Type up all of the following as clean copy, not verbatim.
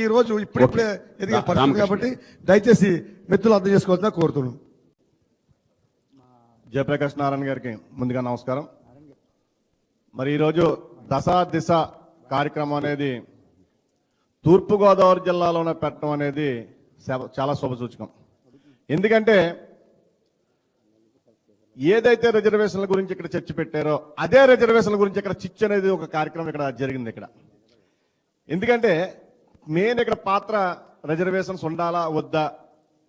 ఈ రోజు ఇప్పుడే ఎదిగే పరిస్థితి కాబట్టి దయచేసి మిత్రులు అర్థం చేసుకోవాలని కోరుతున్నాను. జయప్రకాష్ నారాయణ గారికి ముందుగా నమస్కారం. మరి ఈరోజు దశ దిశ కార్యక్రమం అనేది తూర్పుగోదావరి జిల్లాలోనే పెట్టడం అనేది చాలా శుభసూచకం. ఎందుకంటే ఏదైతే రిజర్వేషన్ల గురించి ఇక్కడ చర్చ పెట్టారో అదే రిజర్వేషన్ల గురించి ఇక్కడ చిచ్చు అనేది ఒక కార్యక్రమం ఇక్కడ జరిగింది. ఇక్కడ ఎందుకంటే మెయిన్ ఇక్కడ పాత్ర రిజర్వేషన్స్ ఉండాలా వద్దా,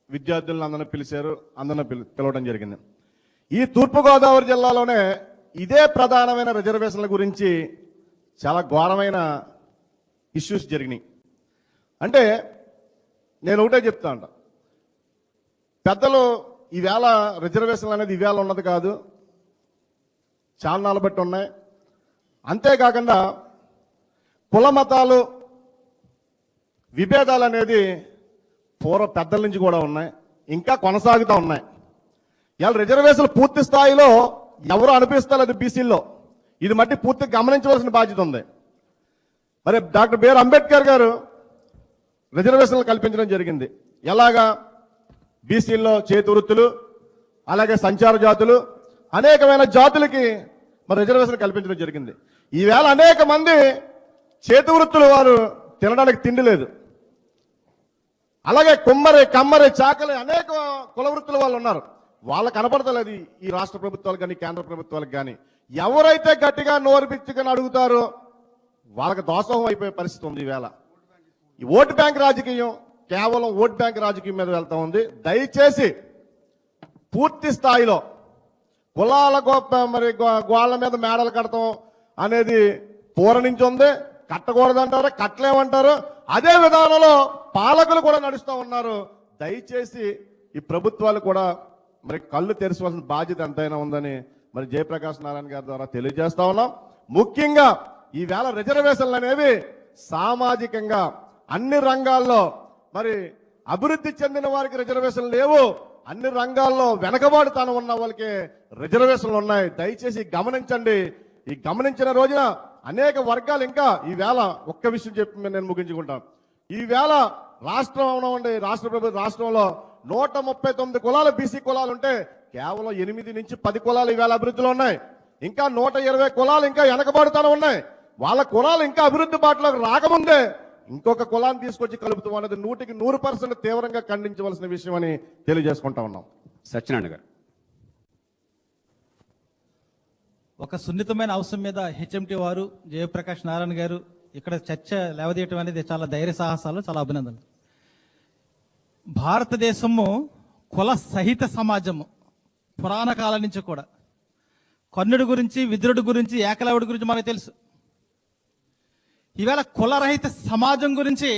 విద్యార్థులను అందరిని పిలిచారు, అందరిని పిలవడం జరిగింది. ఈ తూర్పుగోదావరి జిల్లాలోనే ఇదే ప్రధానమైన రిజర్వేషన్ల గురించి చాలా ఘోరమైన ఇష్యూస్ జరిగినాయి. అంటే నేను ఒకటే చెప్తా ఉంటా, పెద్దలు ఈవేళ రిజర్వేషన్లు అనేది ఈవేళ ఉన్నది కాదు, చాలా నాళ్ళు బట్టి ఉన్నాయి. అంతేకాకుండా కుల మతాలు విభేదాలు అనేది పూర్వ పెద్దల నుంచి కూడా ఉన్నాయి, ఇంకా కొనసాగుతూ ఉన్నాయి. ఇవాళ రిజర్వేషన్లు పూర్తి స్థాయిలో ఎవరు అనిపిస్తలేదు బీసీల్లో, ఇది మట్టి పూర్తిగా గమనించవలసిన బాధ్యత ఉంది. మరి డాక్టర్ బిఆర్ అంబేద్కర్ గారు రిజర్వేషన్లు కల్పించడం జరిగింది. ఎలాగా? బీసీల్లో చేతి వృత్తులు, అలాగే సంచార జాతులు, అనేకమైన జాతులకి మరి రిజర్వేషన్ కల్పించడం జరిగింది. ఈవేళ అనేక మంది చేతి వృత్తులు వారు తినడానికి తిండి లేదు. అలాగే కుమ్మరి, కమ్మరి, చాకలి అనేక కుల వృత్తుల వాళ్ళు ఉన్నారు, వాళ్ళకు కనపడతలేదు ఈ రాష్ట్ర ప్రభుత్వాలకు కానీ కేంద్ర ప్రభుత్వాలకు కానీ. ఎవరైతే గట్టిగా నోరుపిచ్చుకొని అడుగుతారో వాళ్ళకి దోషం అయిపోయే పరిస్థితి ఉంది. ఈవేళ ఈ ఓటు బ్యాంక్ రాజకీయం కేవలం ఓటు బ్యాంక్ రాజకీయం మీద వెళ్తా ఉంది. దయచేసి పూర్తి స్థాయిలో కులాల మరి గోళ్ల మీద మేడలు కడతాం అనేది పూరణించి ఉంది. కట్టకూడదంటారు, కట్టలేమంటారు. అదే విధానంలో పాలకులు కూడా నడుస్తూ ఉన్నారు. దయచేసి ఈ ప్రభుత్వాలు కూడా మరి కళ్ళు తెరచవలసిన బాధ్యత ఎంతైనా ఉందని మరి జయప్రకాష్ నారాయణ గారి ద్వారా తెలియజేస్తా ఉన్నాం. ముఖ్యంగా ఈవేళ రిజర్వేషన్లు అనేవి సామాజికంగా అన్ని రంగాల్లో మరి అభివృద్ధి చెందిన వారికి రిజర్వేషన్లు లేవు, అన్ని రంగాల్లో వెనకబాటుతనం ఉన్న వాళ్ళకి రిజర్వేషన్లు ఉన్నాయి. దయచేసి గమనించండి. ఈ గమనించిన రోజున అనేక వర్గాలు ఇంకా ఈవేళ ఒక్క విషయం చెప్పి నేను ముగించుకుంటాను. ఈవేళ రాష్ట్రంలో 139 కులాలు బీసీ కులాలు ఉంటే కేవలం 8 నుంచి 10 కులాలు ఈవేళ అభివృద్ధిలో ఉన్నాయి. ఇంకా 120 కులాలు ఇంకా వెనకబాటుతనం ఉన్నాయి. వాళ్ళ కులాలు ఇంకా అభివృద్ధి బాటలోకి రాకముందే ఇంకొక కులాన్ని తీసుకొచ్చి కలుపుతాం అనేది 100% తీవ్రంగా ఖండించవలసిన విషయం అని తెలియజేసుకుంటా ఉన్నాం. సత్యనారాయణ గారు. ఒక సున్నితమైన అంశం మీద హెచ్ఎంటీ వారు, జయప్రకాష్ నారాయణ గారు ఇక్కడ చర్చ లేవదీయటం అనేది చాలా ధైర్య సాహసాలు, చాలా అభినందనలు. భారతదేశము కుల సహిత సమాజము పురాణ కాలం నుంచి కూడా. కర్ణుడి గురించి, విదురుడి గురించి, ఏకలవుడి గురించి మనకు తెలుసు. ఈవేళ కులరహిత సమాజం గురించి